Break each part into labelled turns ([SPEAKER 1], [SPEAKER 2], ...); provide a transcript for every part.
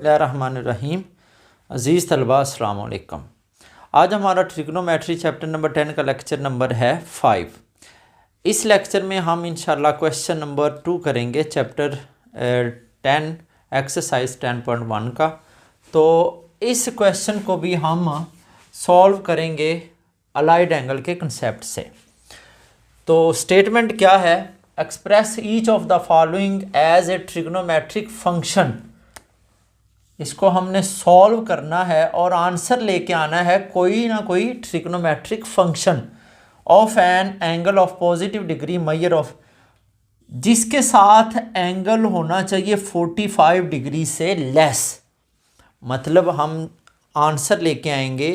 [SPEAKER 1] बिस्मिल्लाहिर्रहमानिर्रहीम। अज़ीज़ तलबा अस्सलाम वालेकुम। आज हमारा ट्रिग्नोमेट्री चैप्टर नंबर 10 का लेक्चर नंबर है 5। इस लेक्चर में हम इंशाल्लाह क्वेश्चन नंबर 2 करेंगे चैप्टर 10 एक्सरसाइज 10.1 का। तो इस क्वेश्चन को भी हम सॉल्व करेंगे अलाइड एंगल के कंसेप्ट से। तो स्टेटमेंट क्या है? Express each of the following as a trigonometric function. इसको हमने सॉल्व करना है और आंसर लेके आना है कोई ना कोई trigonometric function of an angle of positive degree measure of, जिसके साथ एंगल होना चाहिए 45 डिग्री से लेस। मतलब हम आंसर लेके आएंगे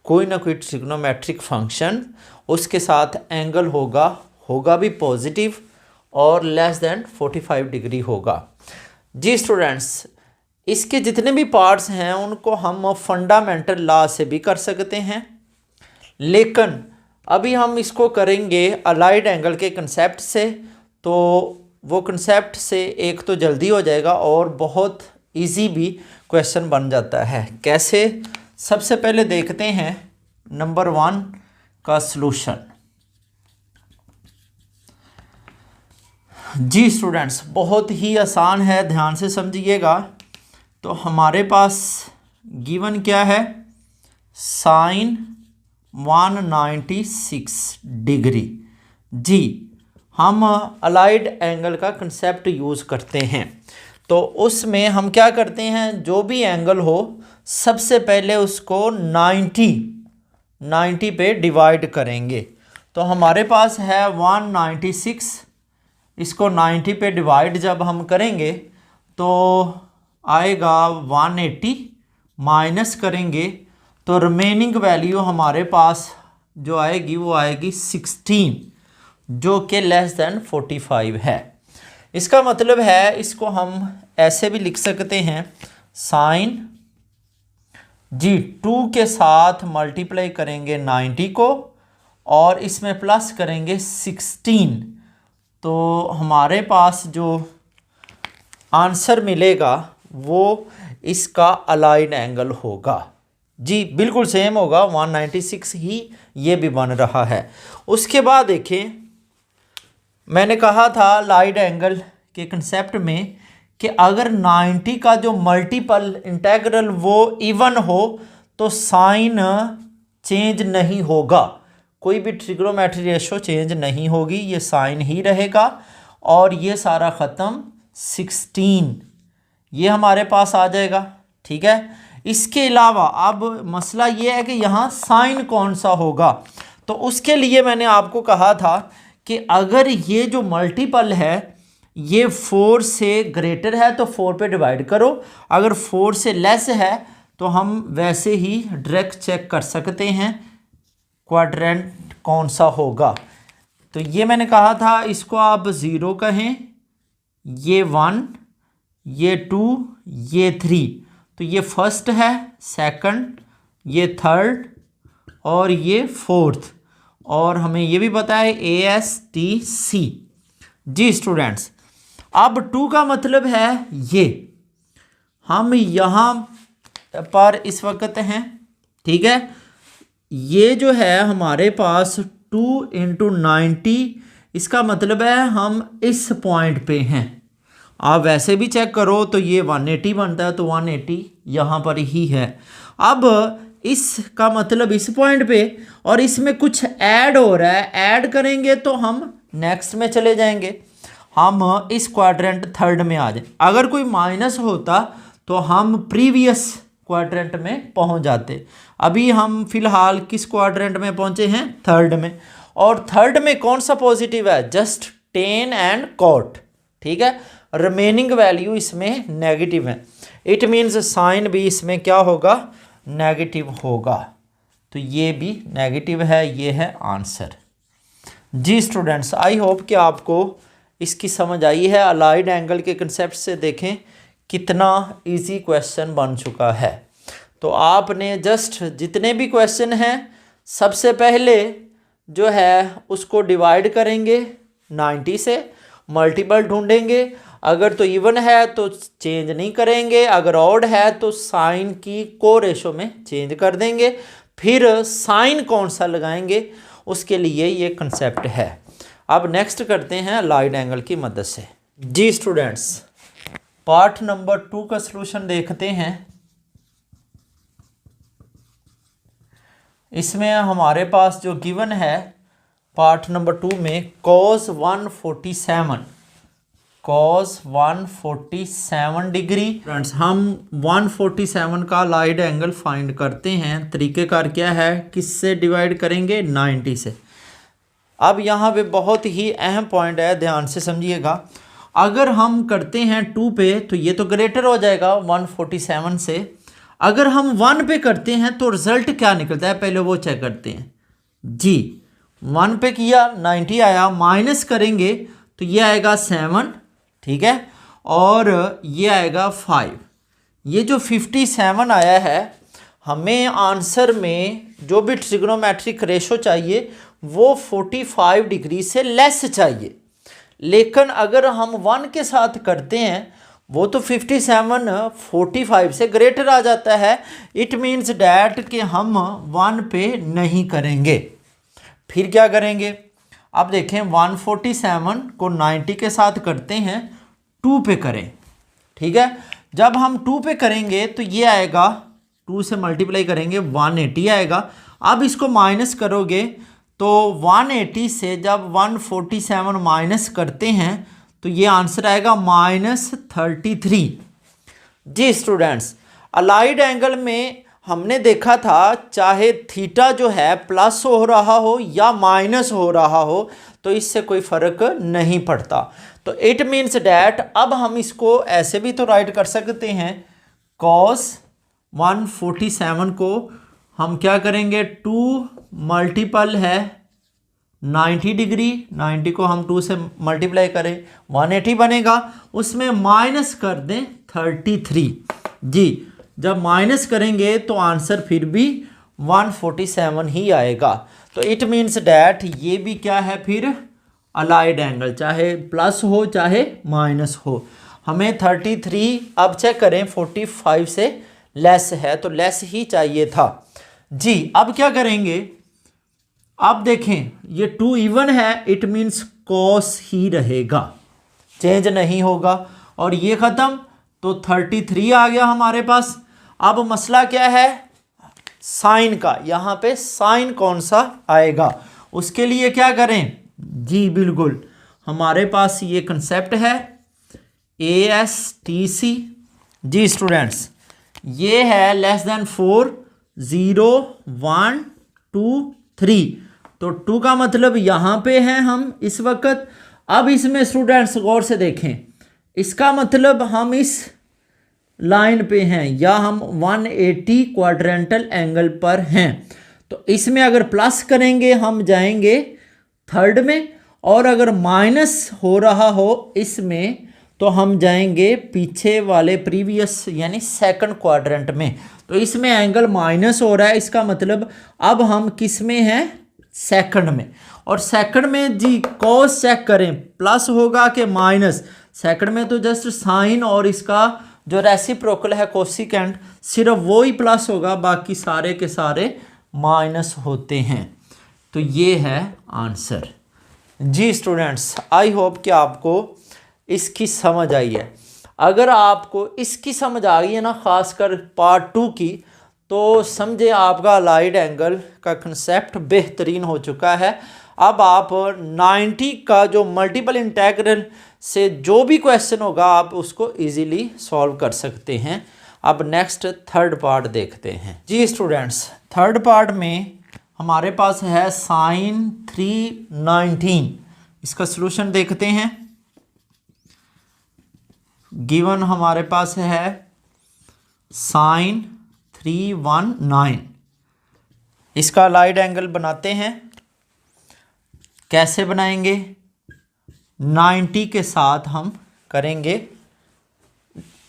[SPEAKER 1] कोई ना कोई ट्रिग्नोमेट्रिक फंक्शन, उसके साथ एंगल होगा भी पॉजिटिव और लेस देन 45 डिग्री होगा। जी स्टूडेंट्स, इसके जितने भी पार्ट्स हैं उनको हम फंडामेंटल लॉ से भी कर सकते हैं, लेकिन अभी हम इसको करेंगे अलाइड एंगल के कंसेप्ट से। तो वो कंसेप्ट से एक तो जल्दी हो जाएगा और बहुत इजी भी क्वेश्चन बन जाता है। कैसे? सबसे पहले देखते हैं नंबर 1 का सलूशन। जी स्टूडेंट्स, बहुत ही आसान है, ध्यान से समझिएगा। तो हमारे पास गिवन क्या है? Sign 196 degree. जी, हम अलाइड एंगल का कंसेप्ट यूज़ करते हैं। तो उसमें हम क्या करते हैं, जो भी एंगल हो सबसे पहले उसको 90 पे डिवाइड करेंगे। तो हमारे पास है 196, इसको 90 पे डिवाइड जब हम करेंगे तो आएगा 180, माइनस करेंगे तो रिमेनिंग वैल्यू हमारे पास जो आएगी वो आएगी 16, जो कि लेस देन 45 है। इसका मतलब है इसको हम ऐसे भी लिख सकते हैं, साइन जी 2 के साथ मल्टीप्लाई करेंगे 90 को और इसमें प्लस करेंगे 16, तो हमारे पास जो आंसर मिलेगा वो इसका अलाइड एंगल होगा। जी बिल्कुल सेम होगा, 196 ही ये भी बन रहा है। उसके बाद देखें, मैंने कहा था अलाइड एंगल के कंसेप्ट में कि अगर 90 का जो मल्टीपल इंटेग्रल वो इवन हो तो साइन चेंज नहीं होगा, कोई भी ट्रिग्नोमेट्री रेशो चेंज नहीं होगी, ये साइन ही रहेगा। और ये सारा ख़त्म 16 ये हमारे पास आ जाएगा। ठीक है, इसके अलावा अब मसला ये है कि यहाँ साइन कौन सा होगा। तो उसके लिए मैंने आपको कहा था कि अगर ये जो मल्टीपल है ये 4 से ग्रेटर है तो 4 पे डिवाइड करो, अगर 4 से लेस है तो हम वैसे ही डायरेक्ट चेक कर सकते हैं क्वाड्रेंट कौन सा होगा। तो ये मैंने कहा था, इसको आप 0 कहें, ये 1, ये 2, ये 3, तो ये फर्स्ट है, सेकंड, ये थर्ड और ये फोर्थ, और हमें ये भी पता है ASTC। जी स्टूडेंट्स, अब 2 का मतलब है ये हम यहाँ पर इस वक्त हैं। ठीक है, ये जो है हमारे पास 2 × 90, इसका मतलब है हम इस पॉइंट पे हैं। आप वैसे भी चेक करो तो ये 180 बनता है, तो 180 यहाँ पर ही है। अब इसका मतलब इस पॉइंट पे, और इसमें कुछ ऐड हो रहा है, ऐड करेंगे तो हम नेक्स्ट में चले जाएंगे, हम इस क्वाड्रेंट थर्ड में आ जाए। अगर कोई माइनस होता तो हम प्रीवियस क्वाड्रेंट में पहुंच जाते। अभी हम फिलहाल किस क्वाड्रेंट में पहुंचे हैं? थर्ड में। और थर्ड में कौन सा पॉजिटिव है? Just tan and cot. ठीक है, रिमेनिंग वैल्यू इसमें नेगेटिव है, इट मीन्स साइन भी इसमें क्या होगा? नेगेटिव होगा। तो ये भी नेगेटिव है, ये है आंसर। जी स्टूडेंट्स, आई होप कि आपको इसकी समझ आई है। अलाइड एंगल के कंसेप्ट से देखें कितना इजी क्वेश्चन बन चुका है। तो आपने जस्ट जितने भी क्वेश्चन हैं सबसे पहले जो है उसको डिवाइड करेंगे 90 से, मल्टीपल ढूंढेंगे, अगर तो इवन है तो चेंज नहीं करेंगे, अगर ऑड है तो साइन की को रेशो में चेंज कर देंगे, फिर साइन कौन सा लगाएंगे उसके लिए ये कंसेप्ट है। अब नेक्स्ट करते हैं अलाइड एंगल की मदद से। जी स्टूडेंट्स, पार्ट नंबर 2 का सलूशन देखते हैं। इसमें हमारे पास जो गिवन है पार्ट नंबर 2 में cos 147 डिग्री। फ्रेंड्स, हम 147 का अलाइड एंगल फाइंड करते हैं। तरीक़ेकार क्या है, किससे डिवाइड करेंगे, 90 से। अब यहाँ पे बहुत ही अहम पॉइंट है, ध्यान से समझिएगा। अगर हम करते हैं 2 पे तो ये तो ग्रेटर हो जाएगा 147 से। अगर हम 1 पे करते हैं तो रिजल्ट क्या निकलता है, पहले वो चेक करते हैं। जी, 1 पे किया 90 आया, माइनस करेंगे तो ये आएगा 7, ठीक है, और ये आएगा 5। ये जो 57 आया है, हमें आंसर में जो भी ट्रिग्नोमेट्रिक रेशो चाहिए वो 45 डिग्री से लेस चाहिए। लेकिन अगर हम 1 के साथ करते हैं वो तो 57 45 से ग्रेटर आ जाता है। इट मीन्स डैट कि हम 1 पे नहीं करेंगे। फिर क्या करेंगे, अब देखें 147 को 90 के साथ करते हैं, 2 पे करें, ठीक है। जब हम 2 पे करेंगे तो ये आएगा, 2 से मल्टीप्लाई करेंगे 180 आएगा। अब इसको माइनस करोगे तो 180 से जब 147 माइनस करते हैं तो ये आंसर आएगा -33। जी स्टूडेंट्स, अलाइड एंगल में हमने देखा था चाहे थीटा जो है प्लस हो रहा हो या माइनस हो रहा हो तो इससे कोई फ़र्क नहीं पड़ता। तो इट मीन्स डैट अब हम इसको ऐसे भी तो राइट कर सकते हैं, cos 147 को हम क्या करेंगे, 2 मल्टीपल है 90 डिग्री, 90 को हम 2 से मल्टीप्लाई करें 180 बनेगा, उसमें माइनस कर दें 33। जी, जब माइनस करेंगे तो आंसर फिर भी 147 ही आएगा। तो इट मीन्स डैट ये भी क्या है फिर अलाइड एंगल, चाहे प्लस हो चाहे माइनस हो। हमें 33 अब चेक करें 45 से लेस है तो लेस ही चाहिए था। जी, अब क्या करेंगे, अब देखें ये 2 इवन है, इट मीन्स कॉस ही रहेगा, चेंज नहीं होगा। और ये ख़त्म तो 33 आ गया हमारे पास। अब मसला क्या है, साइन का। यहाँ पे साइन कौन सा आएगा उसके लिए क्या करें। जी बिल्कुल, हमारे पास ये कंसेप्ट है ASTC। जी स्टूडेंट्स, ये है लेस देन 4, 0, 1, 2, 3। तो 2 का मतलब यहाँ पे हैं हम इस वक्त। अब इसमें स्टूडेंट्स गौर से देखें, इसका मतलब हम इस लाइन पे हैं या हम 180 क्वाड्रेंटल एंगल पर हैं। तो इसमें अगर प्लस करेंगे हम जाएंगे 3rd में, और अगर माइनस हो रहा हो इसमें तो हम जाएंगे पीछे वाले प्रीवियस यानी 2nd क्वाड्रेंट में। तो इसमें एंगल माइनस हो रहा है, इसका मतलब अब हम किस में हैं, 2nd में। और 2nd में जी कॉस चेक करें, प्लस होगा कि माइनस। 2nd में तो जस्ट साइन और इसका जो रेसिप्रोकल है कोसिकेंट सिर्फ वो ही प्लस होगा, बाकी सारे के सारे माइनस होते हैं। तो ये है आंसर। जी स्टूडेंट्स, आई होप कि आपको इसकी समझ आई है। अगर आपको इसकी समझ आ गई है ना, ख़ासकर पार्ट 2 की, तो समझे आपका अलाइड एंगल का कंसेप्ट बेहतरीन हो चुका है। अब आप 90 का जो मल्टीपल इंटीग्रल से जो भी क्वेश्चन होगा आप उसको इजीली सॉल्व कर सकते हैं। अब नेक्स्ट 3rd पार्ट देखते हैं। जी स्टूडेंट्स, 3rd पार्ट में हमारे पास है sin 319। इसका सलूशन देखते हैं। गिवन हमारे पास है sin 319। इसका अलाइड एंगल बनाते हैं। कैसे बनाएंगे, 90 के साथ हम करेंगे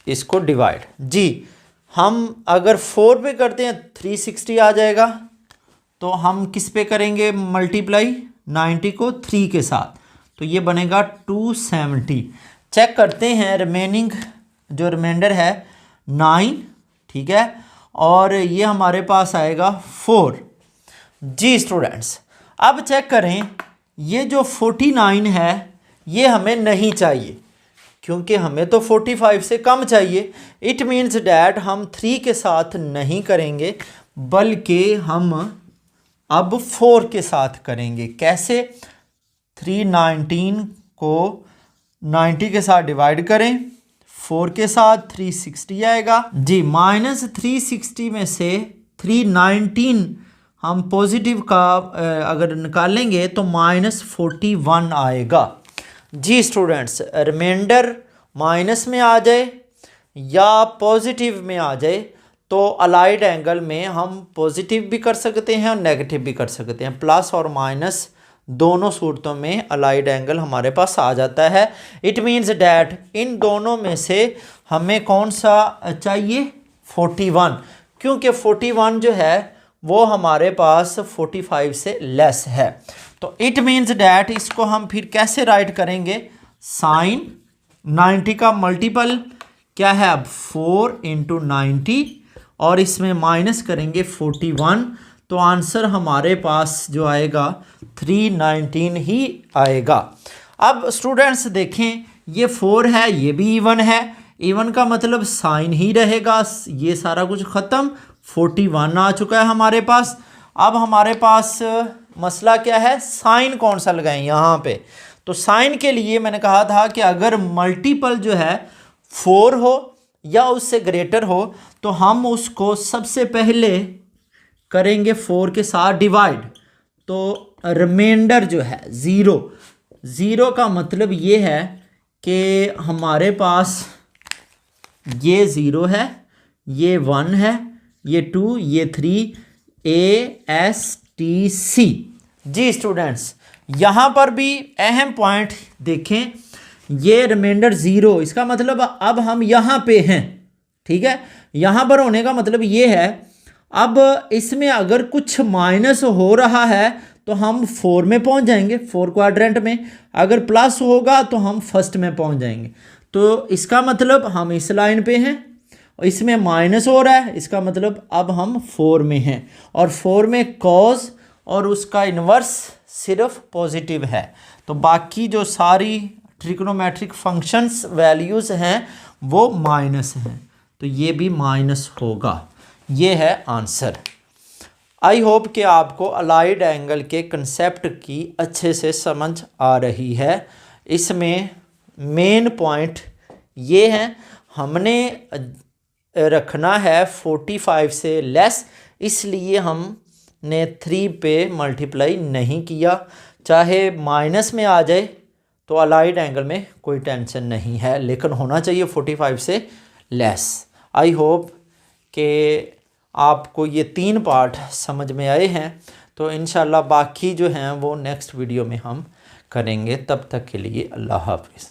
[SPEAKER 1] इसको डिवाइड। जी, हम अगर 4 पे करते हैं 360 आ जाएगा, तो हम किस पे करेंगे मल्टीप्लाई 90 को 3 के साथ, तो ये बनेगा 270। चेक करते हैं रिमेनिंग जो रिमाइंडर है 9, ठीक है, और ये हमारे पास आएगा 4। जी स्टूडेंट्स, अब चेक करें, ये जो 49 है ये हमें नहीं चाहिए क्योंकि हमें तो 45 से कम चाहिए। इट मीन्स डैट हम 3 के साथ नहीं करेंगे बल्कि हम अब 4 के साथ करेंगे। कैसे? 319 को 90 के साथ डिवाइड करें 4 के साथ, 360 आएगा जी। माइनस 360 में से 319 हम पॉजिटिव का अगर निकालेंगे तो -41 आएगा। जी स्टूडेंट्स, रिमाइंडर माइनस में आ जाए या पॉजिटिव में आ जाए तो अलाइड एंगल में हम पॉजिटिव भी कर सकते हैं और नेगेटिव भी कर सकते हैं। प्लस और माइनस दोनों सूरतों में अलाइड एंगल हमारे पास आ जाता है। इट मीन्स डैट इन दोनों में से हमें कौन सा चाहिए? 41, क्योंकि 41 जो है वो हमारे पास 45 से लेस है। तो इट मीन्स डैट इसको हम फिर कैसे राइट करेंगे? साइन 90 का मल्टीपल क्या है अब? 4 × 90 और इसमें माइनस करेंगे 41, तो आंसर हमारे पास जो आएगा 319 ही आएगा। अब स्टूडेंट्स देखें, ये 4 है, ये भी इवन है, इवन का मतलब साइन ही रहेगा। ये सारा कुछ ख़त्म, 41 आ चुका है हमारे पास। अब हमारे पास मसला क्या है? साइन कौन सा लगाएं यहाँ पे? तो साइन के लिए मैंने कहा था कि अगर मल्टीपल जो है 4 हो या उससे ग्रेटर हो तो हम उसको सबसे पहले करेंगे 4 के साथ डिवाइड। तो रिमाइंडर जो है 0 का मतलब ये है कि हमारे पास ये 0 है, ये 1 है, ये 2, ये 3, ASTC। जी स्टूडेंट्स, यहाँ पर भी अहम पॉइंट देखें, ये रिमाइंडर 0, इसका मतलब अब हम यहाँ पे हैं, ठीक है। यहाँ पर होने का मतलब ये है, अब इसमें अगर कुछ माइनस हो रहा है तो हम 4 में पहुँच जाएंगे, 4 क्वाड्रेंट में। अगर प्लस होगा तो हम फर्स्ट में पहुँच जाएंगे। तो इसका मतलब हम इस लाइन पे हैं, इसमें माइनस हो रहा है, इसका मतलब अब हम 4 में हैं, और 4 में कॉज और उसका इन्वर्स सिर्फ पॉजिटिव है। तो बाकी जो सारी ट्रिग्नोमेट्रिक फंक्शंस वैल्यूज़ हैं वो माइनस हैं, तो ये भी माइनस होगा। ये है आंसर। आई होप कि आपको अलाइड एंगल के कंसेप्ट की अच्छे से समझ आ रही है। इसमें मेन पॉइंट ये है, हमने रखना है 45 से लेस, इसलिए हमने 3 पे मल्टीप्लाई नहीं किया। चाहे माइनस में आ जाए तो अलाइड एंगल में कोई टेंशन नहीं है, लेकिन होना चाहिए 45 से लेस। आई होप कि आपको ये 3 पार्ट समझ में आए हैं। तो इंशाल्लाह बाकी जो हैं वो नेक्स्ट वीडियो में हम करेंगे। तब तक के लिए अल्लाह हाफिज़।